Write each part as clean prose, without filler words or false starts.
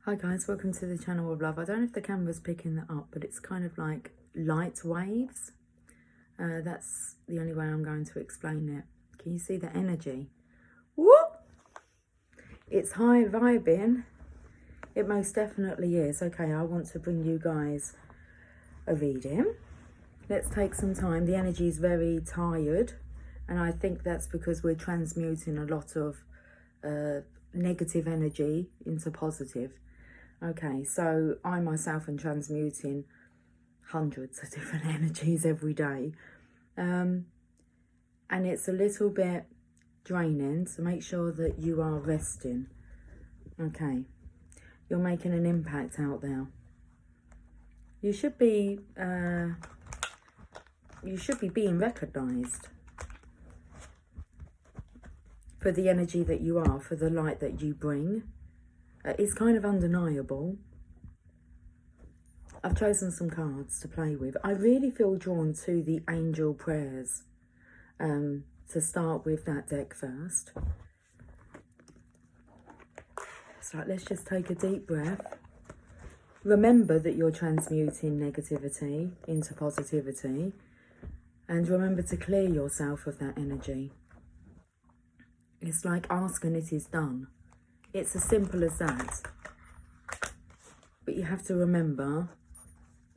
Hi guys, welcome to the channel of love. I don't know if the camera's picking that up, but it's kind of like light waves. That's the only way I'm going to explain it. Can you see the energy? Whoop! It's high vibing. It most definitely is. Okay, I want to bring you guys a reading. Let's take some time. The energy is very tired, and I think that's because we're transmuting a lot of negative energy into positive. Okay, so I myself am transmuting hundreds of different energies every day. And it's a little bit draining, so make sure that you are resting. Okay, you're making an impact out there. You should be being recognized for the energy that you are, for the light that you bring. It's kind of undeniable. I've chosen some cards to play with. I really feel drawn to the angel prayers. To start with that deck first. So let's just take a deep breath. Remember that you're transmuting negativity into positivity. And remember to clear yourself of that energy. It's like ask and it is done. It's as simple as that. But you have to remember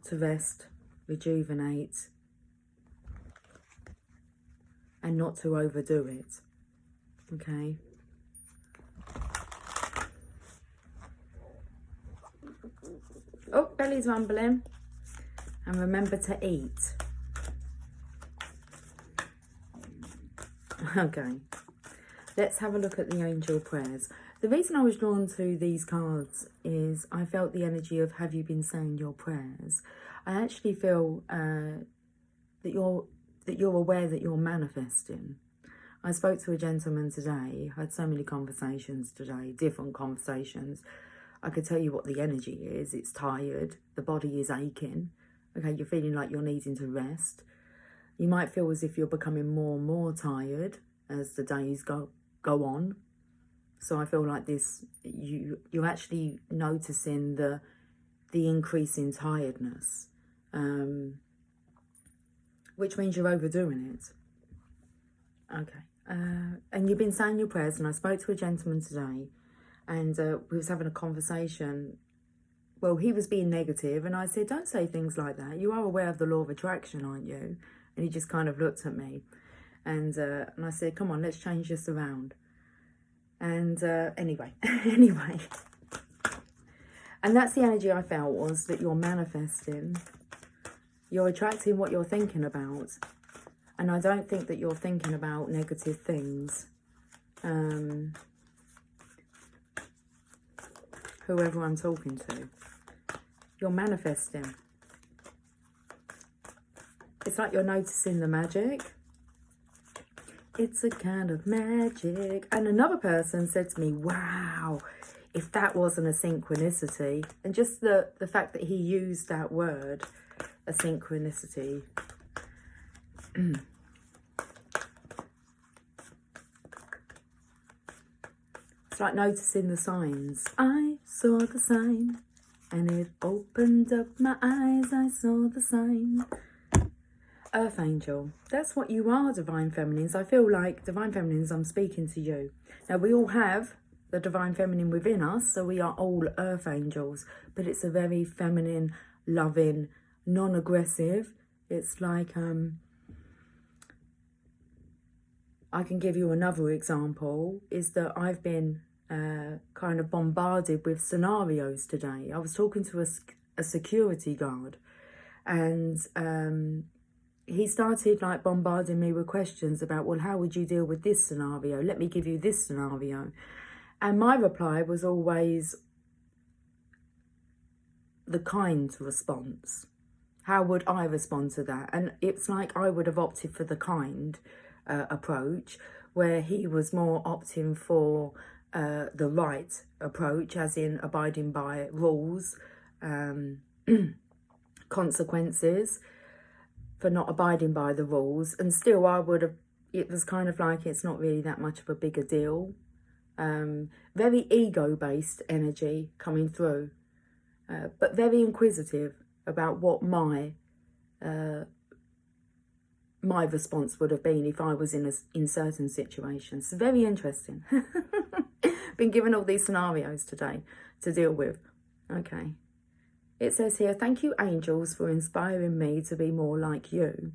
to rest, rejuvenate, and not to overdo it. Okay? Oh, belly's rumbling. And remember to eat. Okay. Let's have a look at the angel prayers. The reason I was drawn to these cards is I felt the energy of have you been saying your prayers. I actually feel that you're aware that you're manifesting. I spoke to a gentleman today, had so many conversations today, different conversations. I could tell you what the energy is. It's tired. The body is aching. Okay, you're feeling like you're needing to rest. You might feel as if you're becoming more and more tired as the days go on. So I feel like this, you're actually noticing the increase in tiredness, which means you're overdoing it. Okay, and you've been saying your prayers, and I spoke to a gentleman today, and we was having a conversation. Well, he was being negative, and I said, don't say things like that. You are aware of the law of attraction, aren't you? And he just kind of looked at me, and I said, come on, let's change this around. And anyway, and that's the energy I felt, was that you're manifesting. You're attracting what you're thinking about. And I don't think that you're thinking about negative things. Whoever I'm talking to. You're manifesting. It's like you're noticing the magic. It's a kind of magic. And another person said to me, wow, if that wasn't a synchronicity. And just the fact that he used that word, a synchronicity. It's like noticing the signs. I saw the sign and it opened up my eyes. I saw the sign. Earth angel, that's what you are, divine feminines. I feel like divine feminines, I'm speaking to you. Now, we all have the divine feminine within us, so we are all earth angels, but it's a very feminine, loving, non-aggressive. It's like, I can give you another example, is that I've been kind of bombarded with scenarios today. I was talking to a security guard, and he started like bombarding me with questions about, well, how would you deal with this scenario? Let me give you this scenario. And my reply was always the kind response. How would I respond to that? And it's like I would have opted for the kind approach, where he was more opting for the right approach, as in abiding by rules, consequences for not abiding by the rules. And still I would have, it was kind of like, it's not really that much of a bigger deal. Very ego-based energy coming through, but very inquisitive about what my response would have been if I was in certain situations. Very interesting. Been given all these scenarios today to deal with. Okay. It says here, thank you, angels, for inspiring me to be more like you.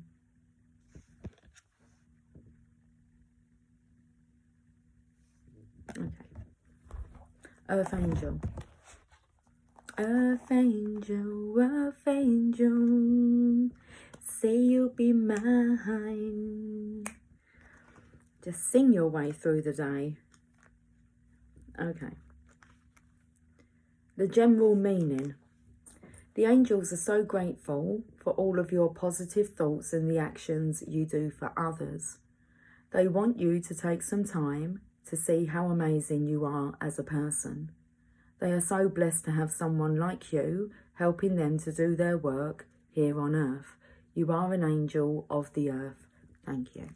Okay. Earth angel. Earth angel, earth angel, say you'll be mine. Just sing your way through the day. Okay. The general meaning. The angels are so grateful for all of your positive thoughts and the actions you do for others. They want you to take some time to see how amazing you are as a person. They are so blessed to have someone like you helping them to do their work here on earth. You are an angel of the earth. Thank you.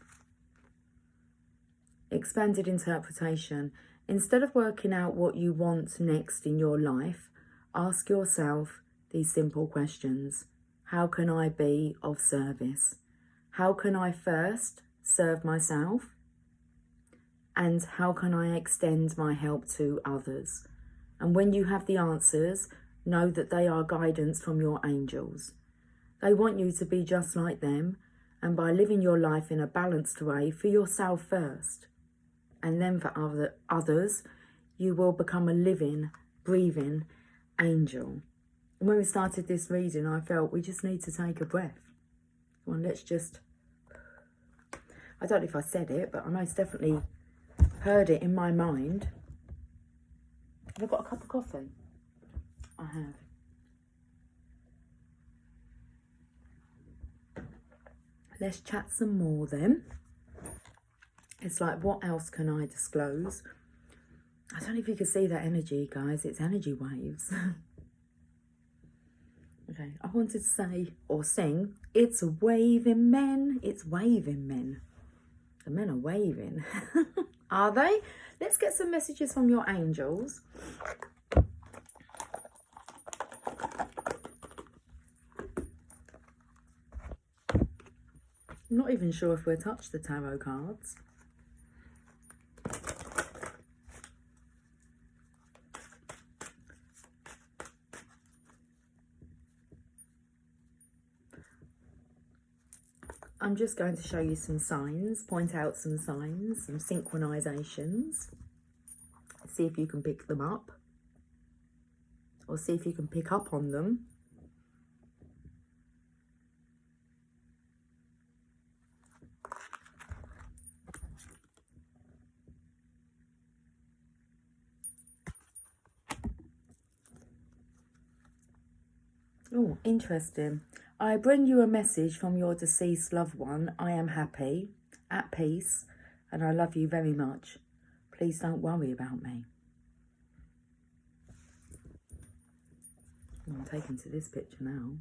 Expanded interpretation. Instead of working out what you want next in your life, ask yourself these simple questions. How can I be of service? How can I first serve myself? And how can I extend my help to others? And when you have the answers, know that they are guidance from your angels. They want you to be just like them, and by living your life in a balanced way for yourself first, and then for others, you will become a living, breathing angel. And when we started this reading, I felt we just need to take a breath. Well, let's just, I don't know if I said it, but I most definitely heard it in my mind. Have I got a cup of coffee? I have. Let's chat some more then. It's like, what else can I disclose? I don't know if you can see that energy, guys. It's energy waves. Okay, I wanted to say or sing, it's waving men. It's waving men. The men are waving. Are they? Let's get some messages from your angels. I'm not even sure if we'll touch the tarot cards. I'm just going to show you some signs, point out some signs, some synchronizations. See if you can pick them up, or see if you can pick up on them. Oh, interesting. I bring you a message from your deceased loved one. I am happy, at peace, and I love you very much. Please don't worry about me. I'm taken to this picture now.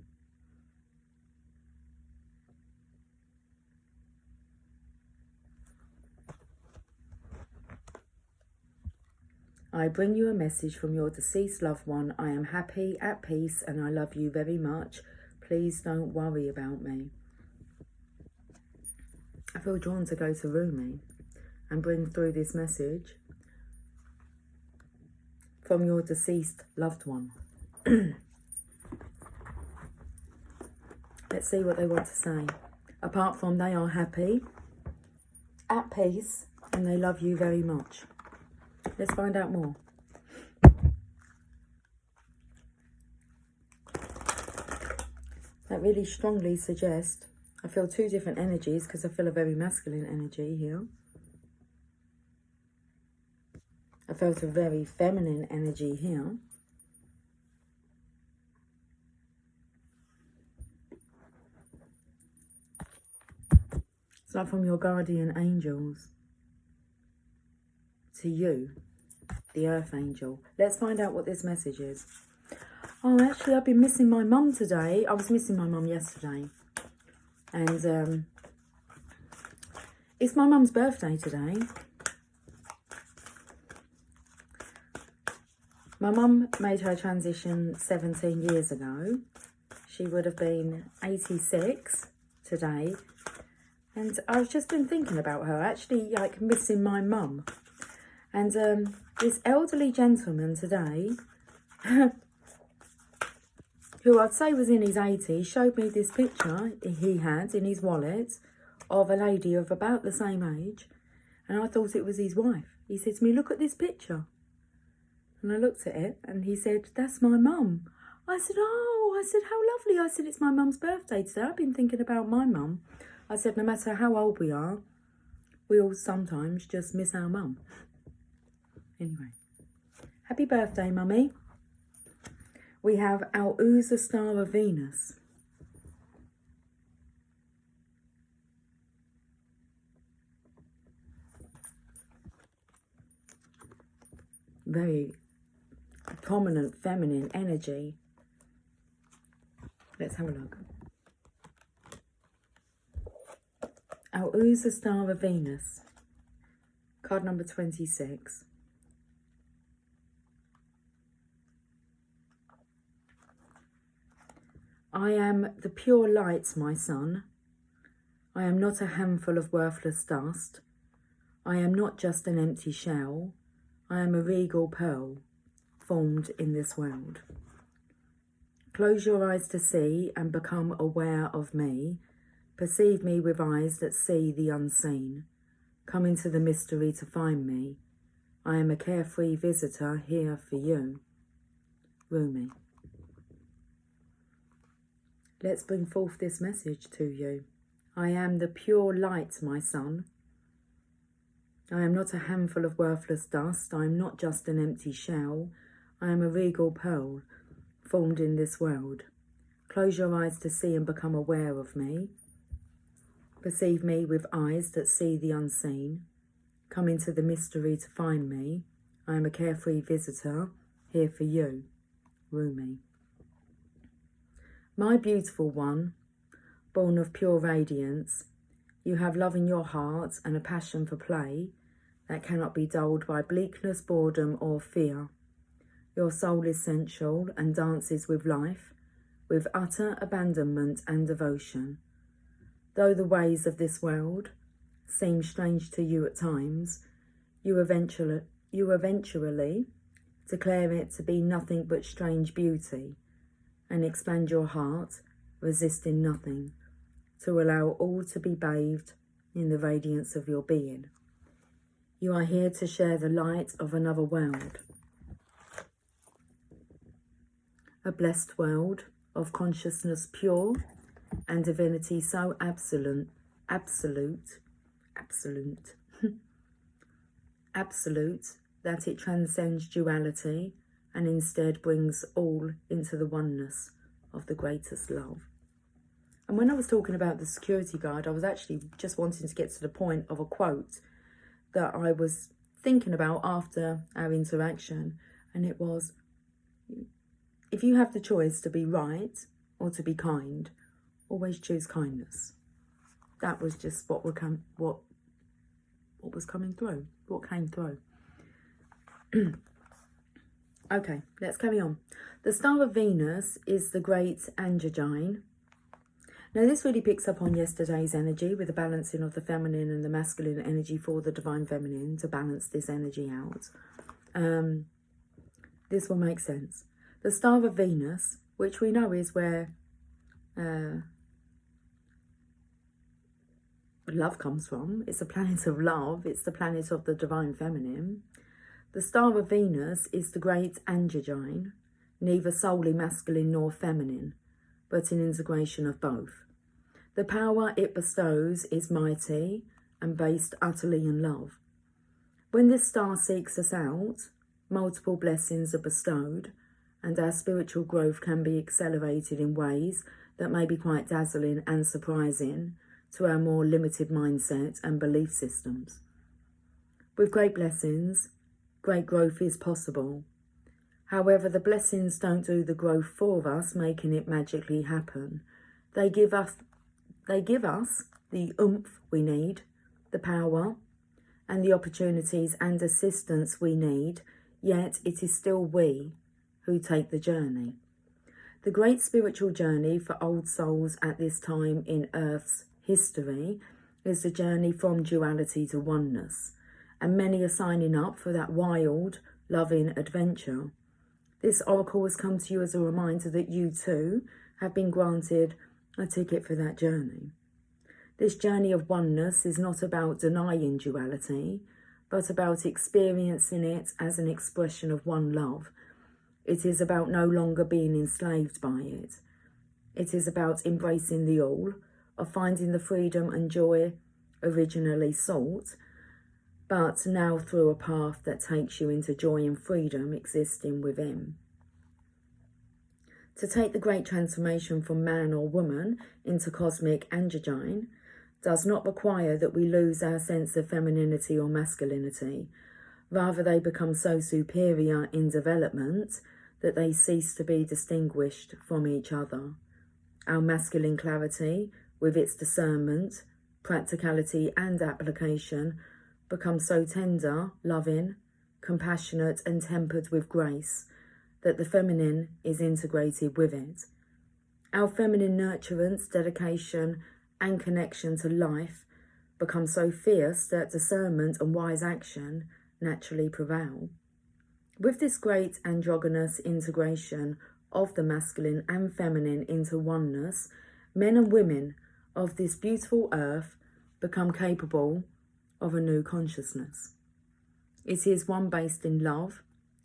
I bring you a message from your deceased loved one. I am happy, at peace, and I love you very much. Please don't worry about me. I feel drawn to go to Rumi and bring through this message from your deceased loved one. Let's see what they want to say. Apart from they are happy, at peace, and they love you very much. Let's find out more. That really strongly suggests, I feel two different energies because I feel a very masculine energy here. I felt a very feminine energy here. It's like from your guardian angels to you, the earth angel. Let's find out what this message is. Oh, actually, I've been missing my mum today. I was missing my mum yesterday. And it's my mum's birthday today. My mum made her transition 17 years ago. She would have been 86 today. And I've just been thinking about her, actually like missing my mum. And this elderly gentleman today, who I'd say was in his 80s, showed me this picture he had in his wallet of a lady of about the same age. And I thought it was his wife. He said to me, look at this picture. And I looked at it and he said, that's my mum. I said, oh, I said, how lovely. I said, it's my mum's birthday today. I've been thinking about my mum. I said, no matter how old we are, we all sometimes just miss our mum. Anyway, happy birthday, mummy. We have our Uza Star of Venus. Very prominent feminine energy. Let's have a look. Our Uza Star of Venus. Card number 26. I am the pure light, my son. I am not a handful of worthless dust. I am not just an empty shell. I am a regal pearl, formed in this world. Close your eyes to see and become aware of me. Perceive me with eyes that see the unseen. Come into the mystery to find me. I am a carefree visitor here for you. Rumi. Let's bring forth this message to you. I am the pure light, my son. I am not a handful of worthless dust. I am not just an empty shell. I am a regal pearl, formed in this world. Close your eyes to see and become aware of me. Perceive me with eyes that see the unseen. Come into the mystery to find me. I am a carefree visitor, here for you. Rumi. My beautiful one, born of pure radiance, you have love in your heart and a passion for play that cannot be dulled by bleakness, boredom or fear. Your soul is sensual and dances with life, with utter abandonment and devotion. Though the ways of this world seem strange to you at times, you eventually declare it to be nothing but strange beauty, and expand your heart, resisting nothing, to allow all to be bathed in the radiance of your being. You are here to share the light of another world, a blessed world of consciousness pure and divinity so absolute, that it transcends duality and instead brings all into the oneness of the greatest love. And when I was talking about the security guard, I was actually just wanting to get to the point of a quote that I was thinking about after our interaction, and it was, if you have the choice to be right or to be kind, always choose kindness. That was just what was coming through, what came through. Okay, let's carry on. The Star of Venus is the great Angiogyne. Now this really picks up on yesterday's energy with the balancing of the feminine and the masculine energy for the divine feminine to balance this energy out. This will make sense. The Star of Venus, which we know is where love comes from. It's the planet of love. It's the planet of the divine feminine. The Star of Venus is the great Angiogyne, neither solely masculine nor feminine, but an integration of both. The power it bestows is mighty and based utterly in love. When this star seeks us out, multiple blessings are bestowed, and our spiritual growth can be accelerated in ways that may be quite dazzling and surprising to our more limited mindset and belief systems. With great blessings, great growth is possible. However, the blessings don't do the growth for us, making it magically happen. They give us the oomph we need, the power, and the opportunities and assistance we need yet it is still we who take the journey. The great spiritual journey for old souls at this time in Earth's history is the journey from duality to oneness, and many are signing up for that wild, loving adventure. This oracle has come to you as a reminder that you too have been granted a ticket for that journey. This journey of oneness is not about denying duality, but about experiencing it as an expression of one love. It is about no longer being enslaved by it. It is about embracing the all, of finding the freedom and joy originally sought, but now through a path that takes you into joy and freedom existing within. To take the great transformation from man or woman into cosmic androgyne does not require that we lose our sense of femininity or masculinity. Rather, they become so superior in development that they cease to be distinguished from each other. Our masculine clarity, with its discernment, practicality and application, becomes so tender, loving, compassionate and tempered with grace that the feminine is integrated with it. Our feminine nurturance, dedication and connection to life become so fierce that discernment and wise action naturally prevail. With this great androgynous integration of the masculine and feminine into oneness, men and women of this beautiful earth become capable of a new consciousness. It is one based in love,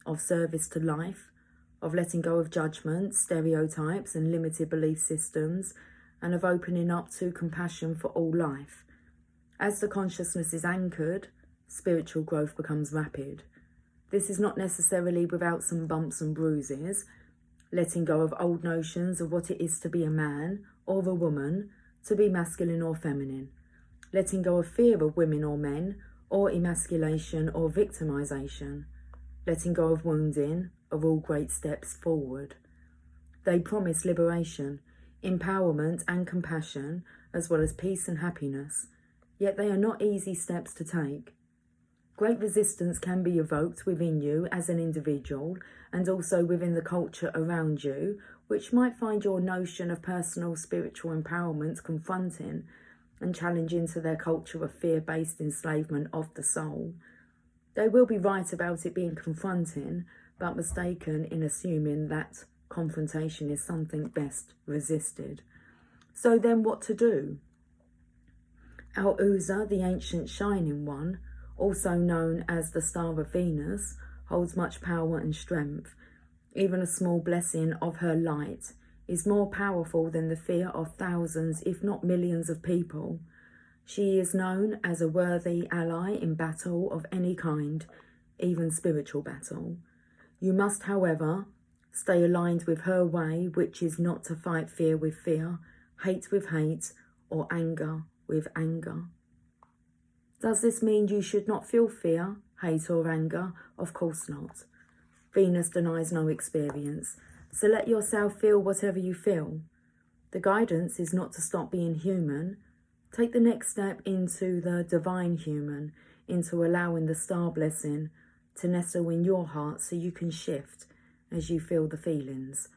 of service to life, of letting go of judgment, stereotypes and limited belief systems, and of opening up to compassion for all life. As the consciousness is anchored, spiritual growth becomes rapid. This is not necessarily without some bumps and bruises, letting go of old notions of what it is to be a man or a woman, to be masculine or feminine, letting go of fear of women or men, or emasculation or victimization, letting go of wounding are all great steps forward. They promise liberation, empowerment and compassion, as well as peace and happiness, yet they are not easy steps to take. Great resistance can be evoked within you as an individual and also within the culture around you, which might find your notion of personal spiritual empowerment confronting and challenging to their culture of fear-based enslavement of the soul. They will be right about it being confronting, but mistaken in assuming that confrontation is something best resisted. So then what to do? Our Uza, the ancient shining one, also known as the Star of Venus, holds much power and strength. Even a small blessing of her light is more powerful than the fear of thousands, if not millions of people. She is known as a worthy ally in battle of any kind, even spiritual battle. You must, however, stay aligned with her way, which is not to fight fear with fear, hate with hate, or anger with anger. Does this mean you should not feel fear, hate or anger? Of course not. Venus denies no experience, so let yourself feel whatever you feel. The guidance is not to stop being human. Take the next step into the divine human, into allowing the star blessing to nestle in your heart so you can shift as you feel the feelings,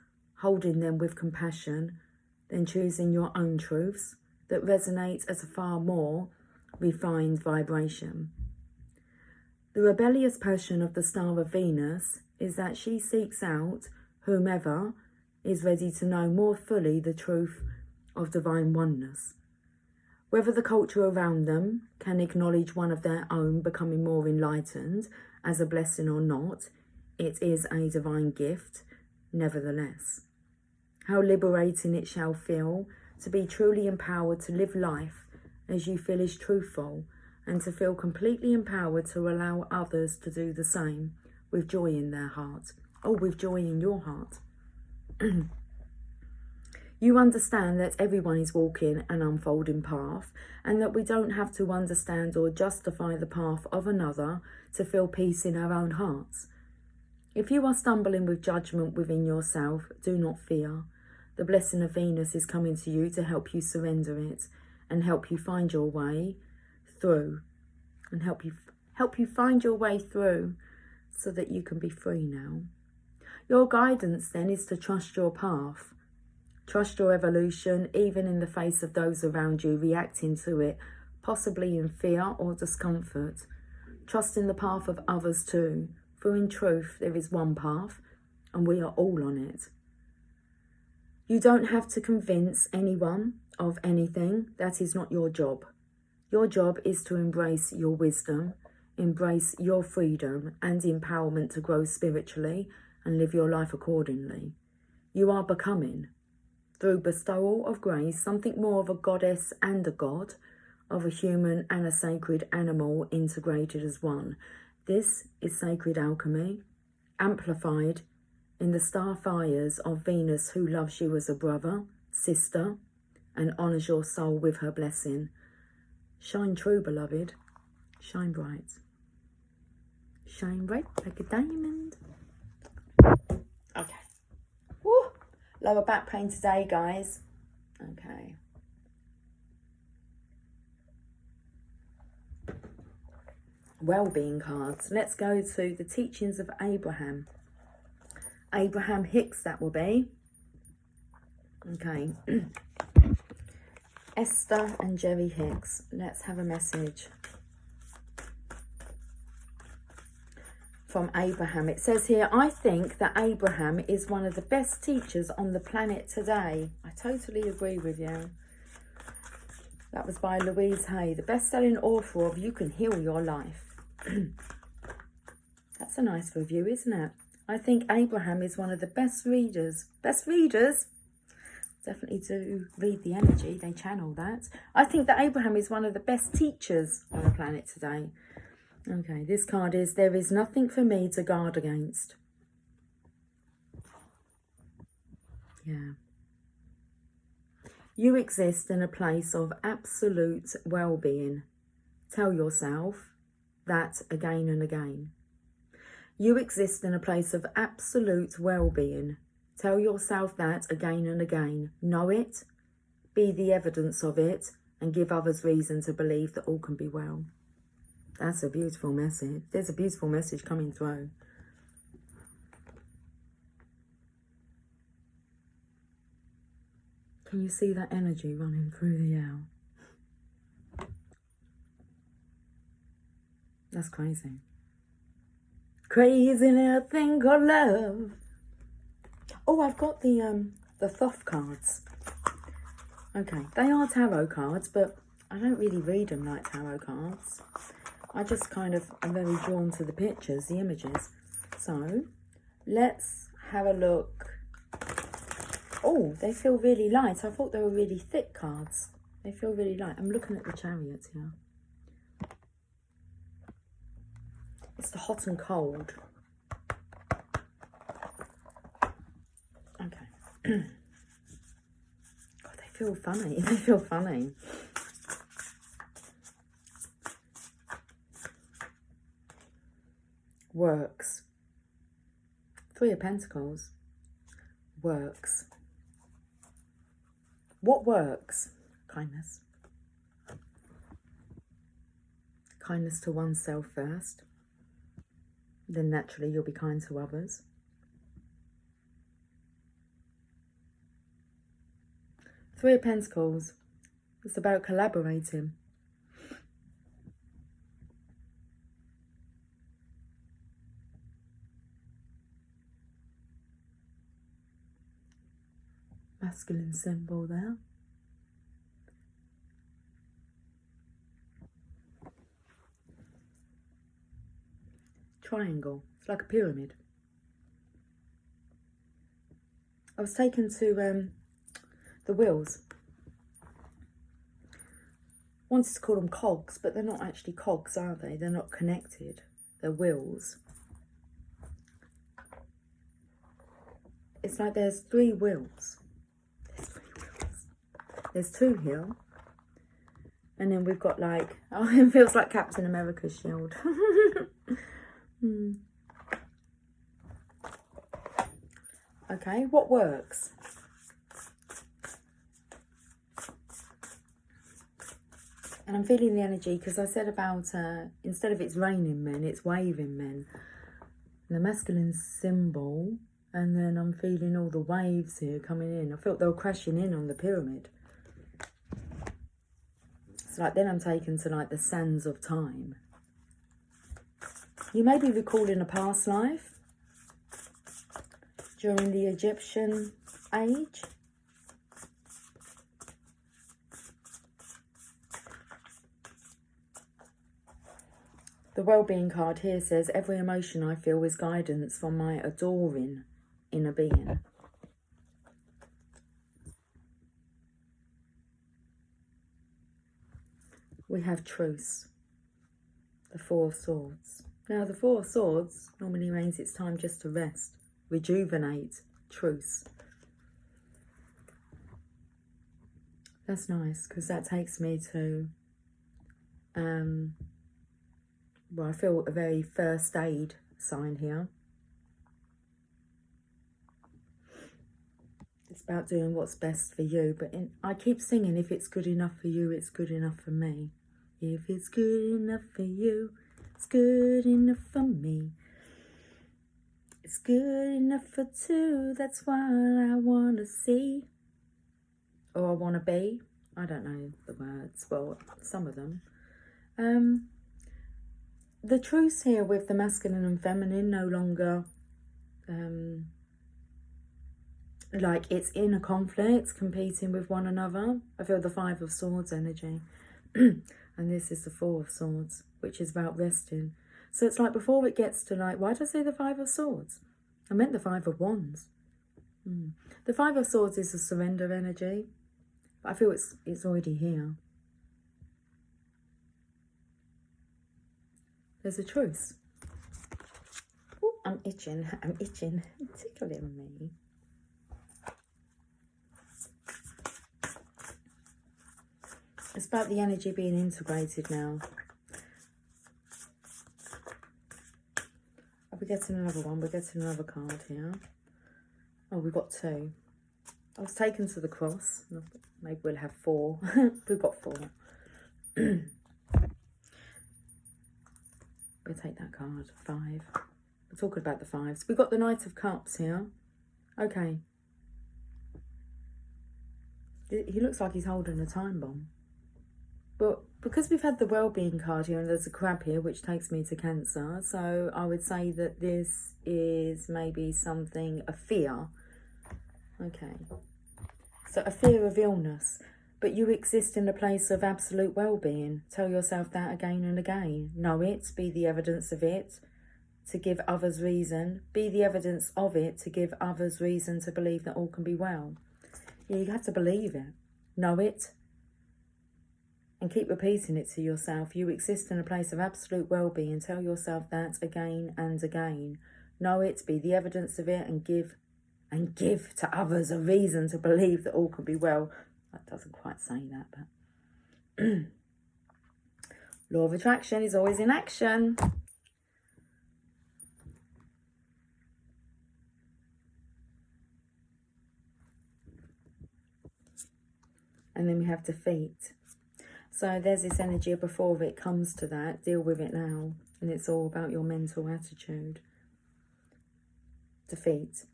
holding them with compassion, then choosing your own truths that resonate at a far more refined vibration. The rebellious passion of the Star of Venus is that she seeks out whomever is ready to know more fully the truth of divine oneness. Whether the culture around them can acknowledge one of their own becoming more enlightened as a blessing or not, it is a divine gift, nevertheless. How liberating it shall feel to be truly empowered to live life as you feel is truthful, and to feel completely empowered to allow others to do the same with joy in their heart, or with joy in your heart. You understand that everyone is walking an unfolding path, and that we don't have to understand or justify the path of another to feel peace in our own hearts. If you are stumbling with judgment within yourself, do not fear. The blessing of Venus is coming to you to help you surrender it and help you find your way through, and help you find your way through, so that you can be free now. Your guidance then is to trust your path. Trust your evolution, even in the face of those around you reacting to it, possibly in fear or discomfort. Trust in the path of others too, for in truth there is one path, and we are all on it. You don't have to convince anyone of anything. That is not your job. Your job is to embrace your wisdom, embrace your freedom and empowerment to grow spiritually and live your life accordingly. You are becoming, through bestowal of grace, something more of a goddess and a god, of a human and a sacred animal integrated as one. This is sacred alchemy, amplified in the star fires of Venus, who loves you as a brother, sister, and honours your soul with her blessing. Shine true, beloved. Shine bright. Shine bright like a diamond. Okay. Woo! Lower back pain today, guys. Okay. Well-being cards. Let's go to the teachings of Abraham. Abraham Hicks, that will be. Okay. Esther and Jerry Hicks. Let's have a message from Abraham. It says here, I think that Abraham is one of the best teachers on the planet today. I totally agree with you. That was by Louise Hay, the best-selling author of You Can Heal Your Life. That's a nice review, isn't it? I think Abraham is one of the best readers. Best readers? Definitely do read the energy. They channel that. I think that Abraham is one of the best teachers on the planet today. Okay, this card is, there is nothing for me to guard against. Yeah. You exist in a place of absolute well-being. Tell yourself that again and again. You exist in a place of absolute well-being. Tell yourself that again and again. Know it, be the evidence of it, and give others reason to believe that all can be well. That's a beautiful message. There's a beautiful message coming through. Can you see that energy running through the air? That's crazy. Crazy little thing called love. Oh, I've got the Thoth cards. Okay, they are tarot cards, but I don't really read them like tarot cards. I just kind of am very drawn to the pictures, the images. So, let's have a look. Oh, they feel really light. I thought they were really thick cards. They feel really light. I'm looking at the Chariot here. It's the hot and cold. Okay. God, they feel funny. They feel funny. Works. Three of Pentacles. Works. What works? Kindness. Kindness to oneself first. Then naturally you'll be kind to others. Three of Pentacles. It's about collaborating. Masculine symbol there. Triangle. It's like a pyramid. I was taken to the wheels. Wanted to call them cogs, but they're not actually cogs, are they? They're not connected. They're wheels. It's like there's three wheels. There's three wheels. There's two here. And then we've got like, oh, it feels like Captain America's shield. Okay, what works? And I'm feeling the energy because I said about, instead of it's raining men, it's waving men. the masculine symbol, and then I'm feeling all the waves here coming in. I felt they were crashing in on the pyramid. It's like then I'm taken to like the sands of time. You may be recalling a past life during the Egyptian age. The well-being card here says, every emotion I feel is guidance from my adoring inner being. We have truce, the Four of Swords. Now, the Four of Swords normally means it's time just to rest, rejuvenate, truce. That's nice, because that takes me to, well, I feel a very first aid sign here. It's about doing what's best for you, but I keep singing, if it's good enough for you, it's good enough for me. If it's good enough for you, it's good enough for me. It's good enough for two, that's what I want to see. Or I want to be. I don't know the words, well, some of them. The truce here with the masculine and feminine no longer, like it's in a conflict, competing with one another. I feel the Five of Swords energy. And this is the Four of Swords, which is about resting. So it's like before it gets to like, why did I say the Five of Swords? I meant the Five of Wands. The Five of Swords is a surrender energy. But I feel it's already here. There's a truce. Ooh, I'm itching. I'm itching. Tickling me. It's about the energy being integrated now. Are we getting another one? We're getting another card here. Oh, we've got two. I was taken to the cross. Maybe we'll have four. We've got four. We'll take that card. Five. We're talking about the fives. We've got the Knight of Cups here. Okay. He looks like he's holding a time bomb. But because we've had the well-being card here and there's a crab here, which takes me to Cancer, so I would say that this is maybe something, a fear. Okay. So a fear of illness. But you exist in a place of absolute well-being. Tell yourself that again and again. Know it, be the evidence of it, to give others reason. Be the evidence of it, to give others reason to believe that all can be well. Yeah, you have to believe it. Know it. And keep repeating it to yourself. You exist in a place of absolute well-being. Tell yourself that again and again. Know it, be the evidence of it, and give to others a reason to believe that all can be well. That doesn't quite say that, but Law of attraction is always in action. And then we have defeat. So there's this energy before it comes to that. Deal with it now. And it's all about your mental attitude. Defeat.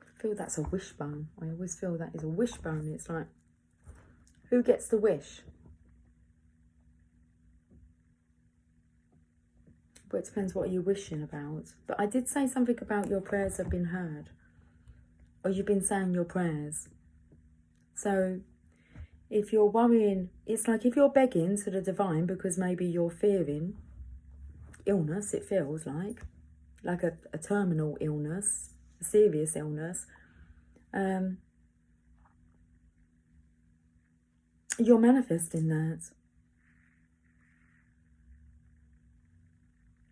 I feel that's a wishbone. I always feel that is a wishbone. It's like, who gets the wish? But it depends what you're wishing about. But I did say something about your prayers have been heard. Or you've been saying your prayers. So if you're worrying, it's like if you're begging to the divine because maybe you're fearing illness, it feels like a terminal illness, a serious illness. You're manifesting that.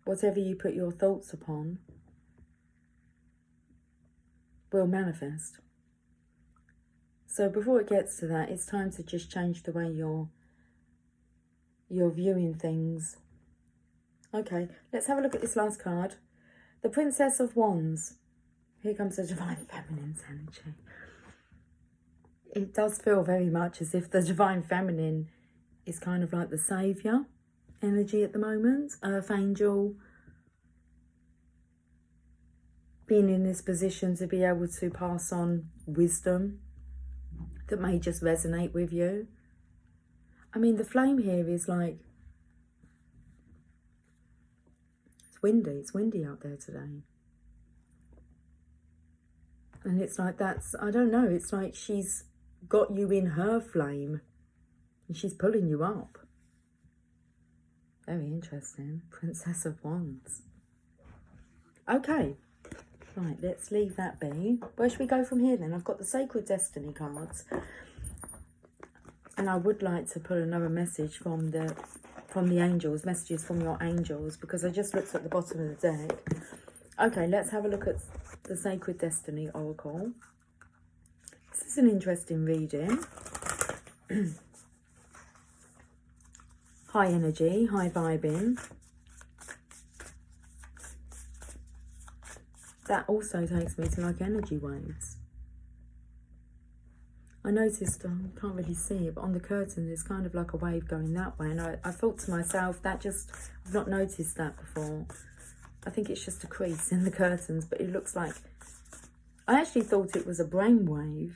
Whatever you put your thoughts upon will manifest. So before it gets to that, it's time to just change the way you're viewing things. Okay, let's have a look at this last card. The Princess of Wands. Here comes the Divine Feminine's energy. It does feel very much as if the Divine Feminine is kind of like the saviour energy at the moment. Earth Angel. being in this position to be able to pass on wisdom that may just resonate with you. I mean, the flame here is like, it's windy out there today. And it's like I don't know, it's like she's got you in her flame and she's pulling you up. Very interesting. Princess of Wands. Okay, right, let's leave that be. Where should we go from here then? I've got the Sacred Destiny cards. And I would like to put another message from the angels, messages from your angels, because I just looked at the bottom of the deck. Okay, let's have a look at the Sacred Destiny Oracle. This is an interesting reading. High energy, high vibing. That also takes me to like energy waves. I noticed, I can't really see it, but on the curtain there's kind of like a wave going that way. And I thought to myself, I've not noticed that before. I think it's just a crease in the curtains, but it looks like, I actually thought it was a brainwave.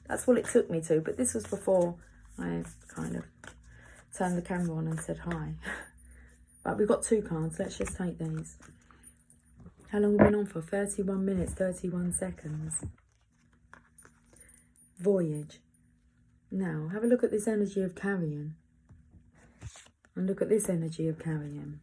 That's what it took me to, but this was before I kind of turned the camera on and said hi. Right, we've got 2 cards. Let's just take these. How long have we been on for? 31 minutes, 31 seconds. Voyage. Now, have a look at this energy of carrying. And look at this energy of carrying.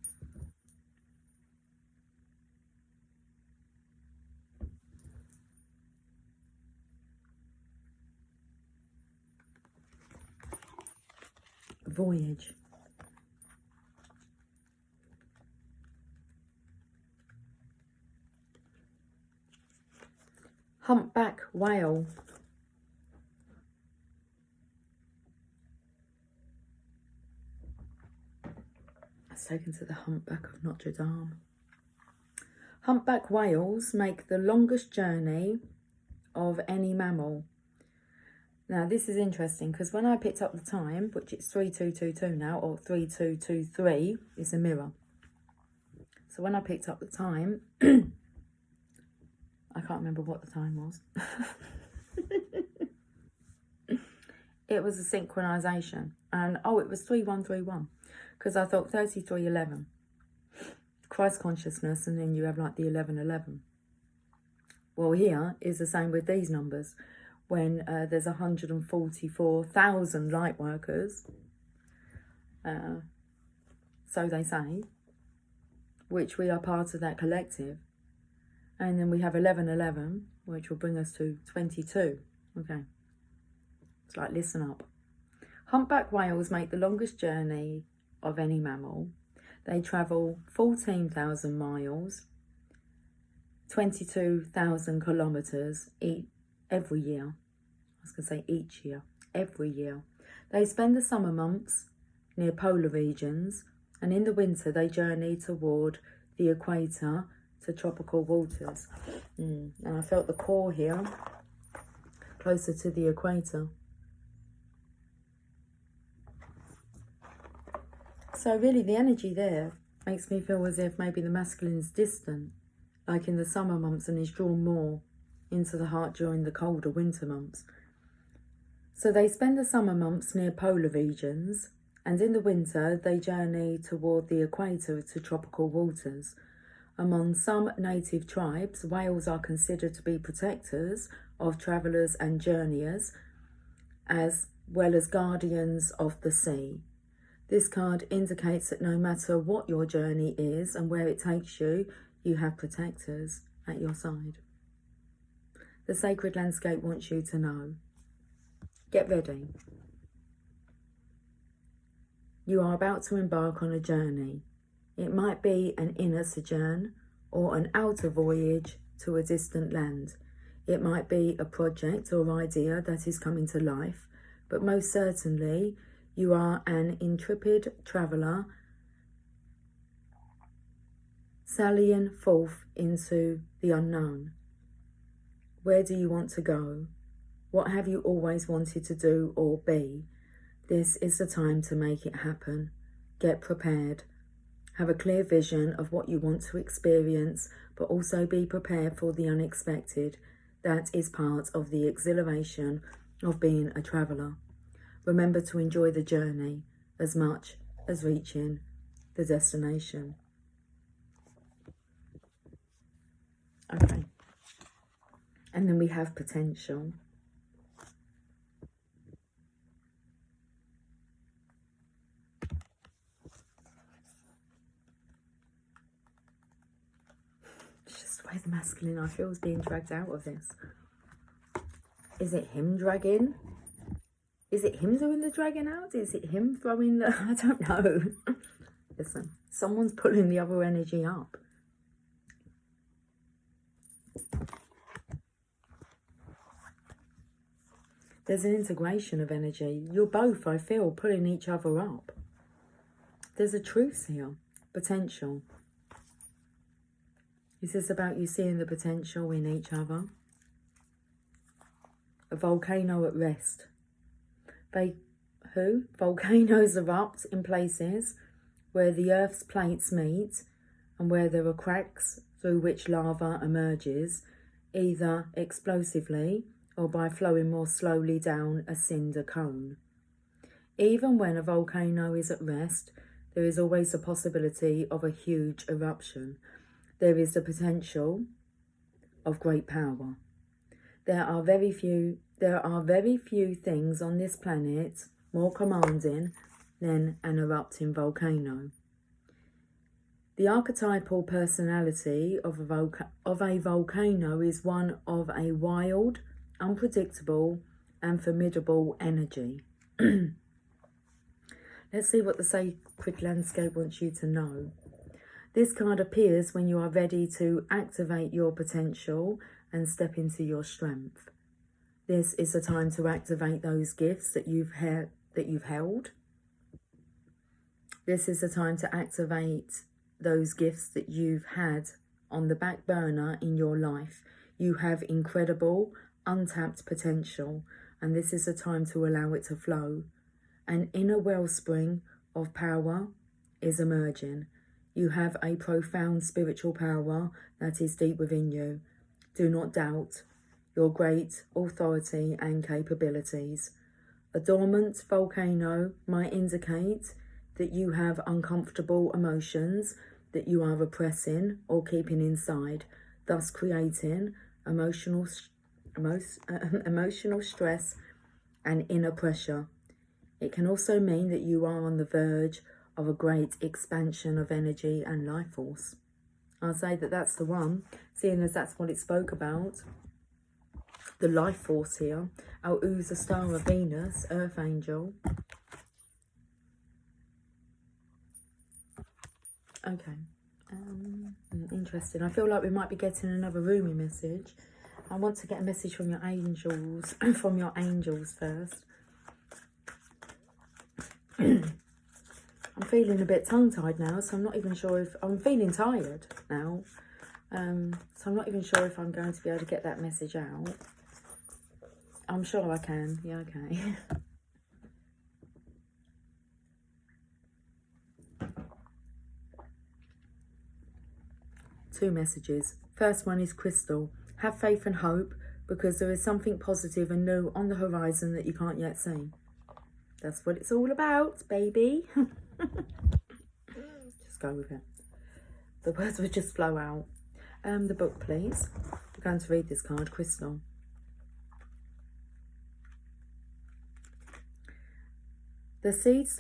Voyage. Humpback whale. Let's take into the humpback of Notre Dame. Humpback whales make the longest journey of any mammal. Now this is interesting because when I picked up the time, which it's 3222 now, or 3223, is a mirror. So when I picked up the time, I can't remember what the time was. It was a synchronization. And, oh, it was 3131. Because I thought 3311. Christ consciousness, and then you have like the 1111. Well, here is the same with these numbers. When there's 144,000 light workers. So they say. Which we are part of that collective. And then we have 1111, which will bring us to 22. Okay. It's like, listen up. Humpback whales make the longest journey of any mammal. They travel 14,000 miles, 22,000 kilometres every year. I was going to say each year. Every year. They spend the summer months near polar regions, and in the winter they journey toward the equator to tropical waters. And I felt the core here, closer to the equator. So really the energy there makes me feel as if maybe the masculine's distant, like in the summer months, and is drawn more into the heart during the colder winter months. So they spend the summer months near polar regions, and in the winter they journey toward the equator to tropical waters. Among some native tribes, whales are considered to be protectors of travellers and journeyers, as well as guardians of the sea. This card indicates that no matter what your journey is and where it takes you, you have protectors at your side. The sacred landscape wants you to know. Get ready. You are about to embark on a journey. It might be an inner sojourn or an outer voyage to a distant land. It might be a project or idea that is coming to life, but most certainly you are an intrepid traveller sallying forth into the unknown. Where do you want to go? What have you always wanted to do or be? This is the time to make it happen. Get prepared. Have a clear vision of what you want to experience, but also be prepared for the unexpected. That is part of the exhilaration of being a traveller. Remember to enjoy the journey as much as reaching the destination. Okay. And then we have potential. It's just the way the masculine I feel is being dragged out of this. Is it him dragging? Is it him doing the dragging out? Is it him throwing the... I don't know. Listen, someone's pulling the other energy up. There's an integration of energy. You're both, I feel, pulling each other up. There's a truth here. Potential. Is this about you seeing the potential in each other? A volcano at rest. Volcanoes erupt in places where the Earth's plates meet and where there are cracks through which lava emerges, either explosively or by flowing more slowly down a cinder cone. Even when a volcano is at rest, there is always the possibility of a huge eruption. There is the potential of great power. There are very few things on this planet more commanding than an erupting volcano. The archetypal personality of a volcano is one of a wild, unpredictable and formidable energy. Let's see what the sacred landscape wants you to know. This card appears when you are ready to activate your potential and step into your strength. This is a time to activate those gifts that you've held. This is a time to activate those gifts that you've had on the back burner in your life. You have incredible, untapped potential, and this is a time to allow it to flow. An inner wellspring of power is emerging. You have a profound spiritual power that is deep within you. Do not doubt your great authority and capabilities. A dormant volcano might indicate that you have uncomfortable emotions that you are repressing or keeping inside, thus creating emotional stress and inner pressure. It can also mean that you are on the verge of a great expansion of energy and life force. I'll say that that's the one, seeing as that's what it spoke about. The life force here. Our Ooze, a star of Venus, Earth Angel. Okay. Interesting. I feel like we might be getting another Rumi message. I want to get a message from your angels, from your angels first. I'm feeling a bit tongue-tied now, so I'm not even sure if... I'm feeling tired now. So I'm not even sure if I'm going to be able to get that message out. I'm sure I can. Yeah, okay. Two messages. First one is Crystal. Have faith and hope, because there is something positive and new on the horizon that you can't yet see. That's what it's all about, baby. Just go with it. The words would just flow out. The book, please. We're going to read this card, Crystal. The seeds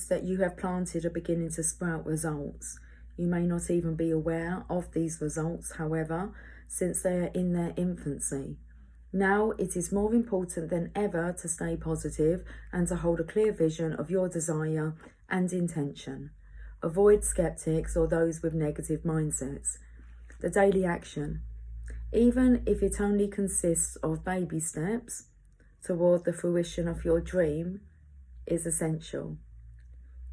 that you have planted are beginning to sprout results. You may not even be aware of these results, however, since they are in their infancy. Now it is more important than ever to stay positive and to hold a clear vision of your desire and intention. Avoid skeptics or those with negative mindsets. The daily action. Even if it only consists of baby steps toward the fruition of your dream, is essential.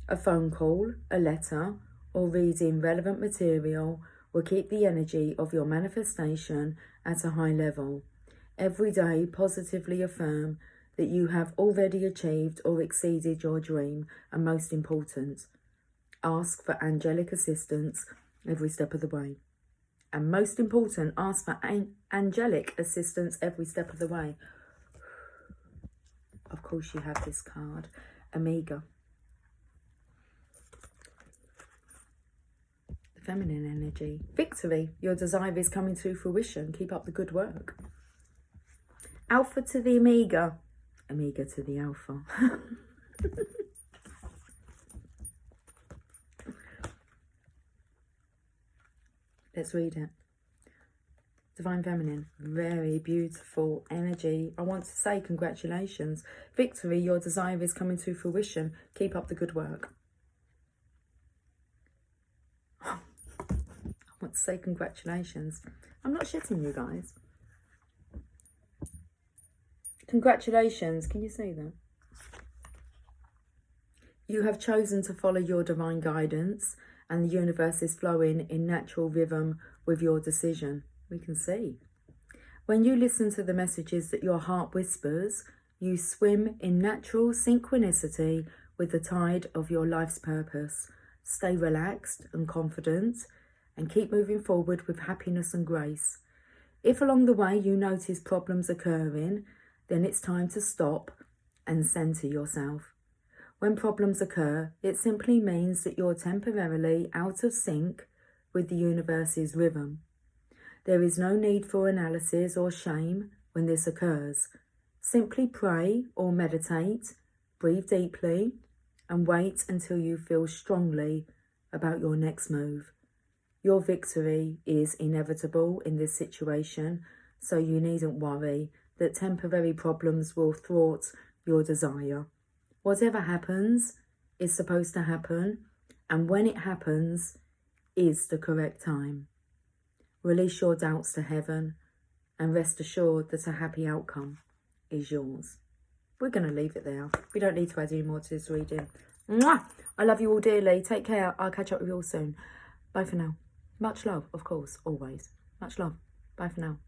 A phone call, a letter, or reading relevant material will keep the energy of your manifestation at a high level. Every day, positively affirm that you have already achieved or exceeded your dream, and most important, Ask for angelic assistance every step of the way. And most important, ask for angelic assistance every step of the way. Of course, you have this card, Omega. The feminine energy. Victory. Your desire is coming to fruition. Keep up the good work. Alpha to the Omega. Omega to the Alpha. Let's read it. Divine Feminine, very beautiful energy. I want to say congratulations. Victory, your desire is coming to fruition. Keep up the good work. I want to say congratulations. I'm not shitting you guys. Congratulations. Can you see that? You have chosen to follow your divine guidance, and the universe is flowing in natural rhythm with your decision. We can see. When you listen to the messages that your heart whispers, you swim in natural synchronicity with the tide of your life's purpose. Stay relaxed and confident and keep moving forward with happiness and grace. If along the way you notice problems occurring, then it's time to stop and center yourself. When problems occur, it simply means that you're temporarily out of sync with the universe's rhythm. There is no need for analysis or shame when this occurs. Simply pray or meditate, breathe deeply, and wait until you feel strongly about your next move. Your victory is inevitable in this situation, so you needn't worry that temporary problems will thwart your desire. Whatever happens is supposed to happen, and when it happens is the correct time. Release your doubts to heaven and rest assured that a happy outcome is yours. We're going to leave it there. We don't need to add any more to this reading. Mwah! I love you all dearly. Take care. I'll catch up with you all soon. Bye for now. Much love, of course, always. Much love. Bye for now.